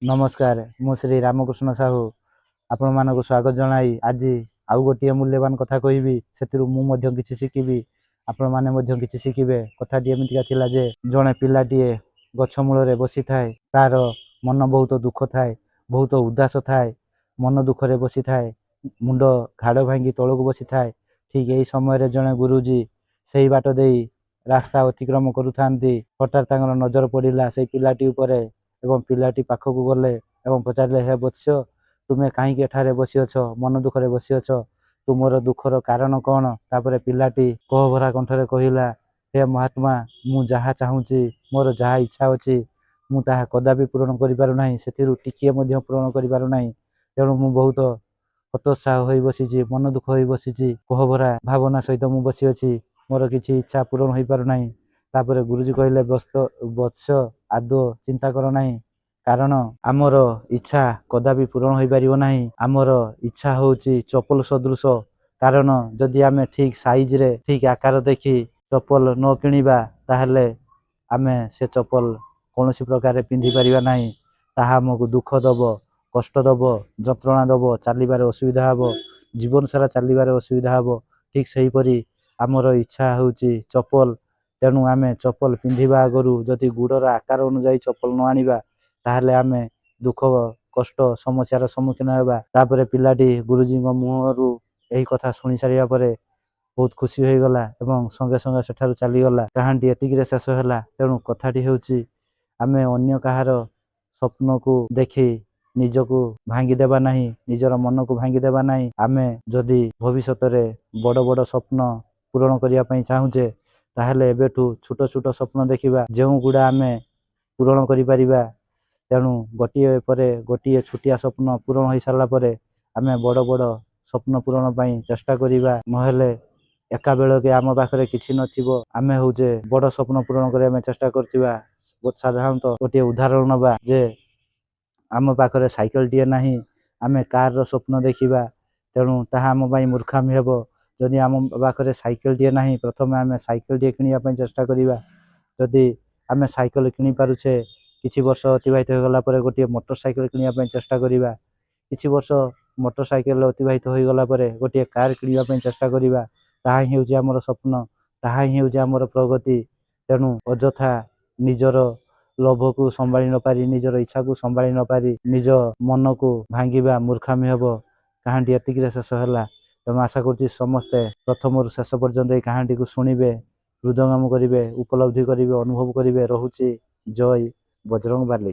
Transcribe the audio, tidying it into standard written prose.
नमस्कार मु श्री रामकृष्ण साहू आपण मानक स्वागत जनाई आज आउ गोटे मूल्यवान कथा कहबी से मुझे किसी शिखी आपण मैंने किसी शिखे कथाटी एमतीका थिला जे जड़े पिलाटीए गछ मूल बसी थाए तार मन बहुत दुख थाए बहुत उदास थाए मन दुखरे बसी थाए मुंड घाड़ भांगी तौक बसी थाए ठीक यही समय जड़े गुरुजी से बाट दे रास्ता अतिक्रम करुता हठात नजर पड़ा से पिलाटी उपरे एवं पिलाटी पाखक गले एवं पचारे हे वत्स तुम्हें कहीं एठारे बसी अछ मन दुखरे बसी अछ तुमर दुखर कारण कौन तापर पिलाटी कहभरा कंठरे कहला हे महात्मा मु जहाँ चाहूँगी मोर जहाँ इच्छा अच्छी मु ताहा कदापि पूरण कर पारना से टिके पूरण कर पारना तेणु मु बहुत हतोत्साह हो बसी मन दुख हो बसी कहभरा भावना सहित मु बसी अच्छी मोर किसी इच्छा पूरण हो पारना तापर गुरुजी कहले वत्स आदौ चिंता कर ना कारण आमर इच्छा कदापि पूरण हो पार ना आमर इच्छा हूँ चपल सदृश कारण जदि आम ठीक साइज रे ठीक आकार देखी चपल न किणवा ताहले आमे से चपल कौन प्रकार पिंधि पारिबा नाही ताहा आमको दुख दब कष्ट दब जंत्रणा दब चलबार असुविधा हम जीवन सारा चलबार असुविधा हम ठीक से हीपरी आमर इच्छा हूँ चपल तेणु आम चपल पिंधा आगु जदि गुड़र आकार अनुजाई चपल न आनिबा ताहले आमे दुख कष्ट समस्यार सम्मुखीन होगा तापर पिलाटी गुरुजी मुहरु यही कथा शुणी सारा पर बहुत खुशी हो गला एवं संगे संगे सेठारु चलीगला कहानी एतिक शेष है तेणु कथाटी हूँ आमे अन्य कहार स्वप्न को देखी निजको भांगीदेवा नहीं निजर मन को भांगीदेवा नहीं आमे जदि भविष्य बड़ बड़ स्वप्न पूरण करने चाहूचे ताहले एबेठू छोट छोट स्वप्न देखा जो गुड़ा आम पूरण करिपरिबा तेणु गोटे पर गोटे छुटिया स्वप्न पूरण हो सारापर आम बड़ बड़ स्वप्न पूरण पर चेष्टा करवा नहेले एका बेलके आम पाखे किसी नथिबो आमे होचे बड़ स्वप्न पूरण करने चेष्टा करथिबा साधारणतः गोटे उदाहरण नबा जे आम पाखे साइकेल टीए नाही आमे कार रो स्वप्न देखिबा तेणु ताहा आम पई मूर्खामी हेबो जदि आम पाखे साइकेल टीए नाही प्रथम आम साइकेल टीए किनिया पई चेष्टा करिबा जदि आम साइकेल किनि पारुछे किछि वर्ष अतिबाहित हो गला परे गोटे मोटरसाइकेल किनिया पई चेष्टा करिबा किछि वर्ष मोटरसाइकेल अतिबाहित हो गला परे गोटे कार किनिया पई चेष्टा करिबा ताहा ही होउछि हमर स्वप्न ताहा ही होउछि हमर प्रगति तेणु अजथा निजर लोभ को संभाली न पारी निजर इच्छा को संभाली न पारी निज मन को भांगिबा मूर्खामी हेबो कहानी एतिक शेष है तेणु आशा करुच्ची समस्ते प्रथम शेष पर्यंत कहानी को शुणिबे हृदयंगम करेंगे उपलब्धि करेंगे अनुभव करेंगे रोचे जय बजरंग बाली।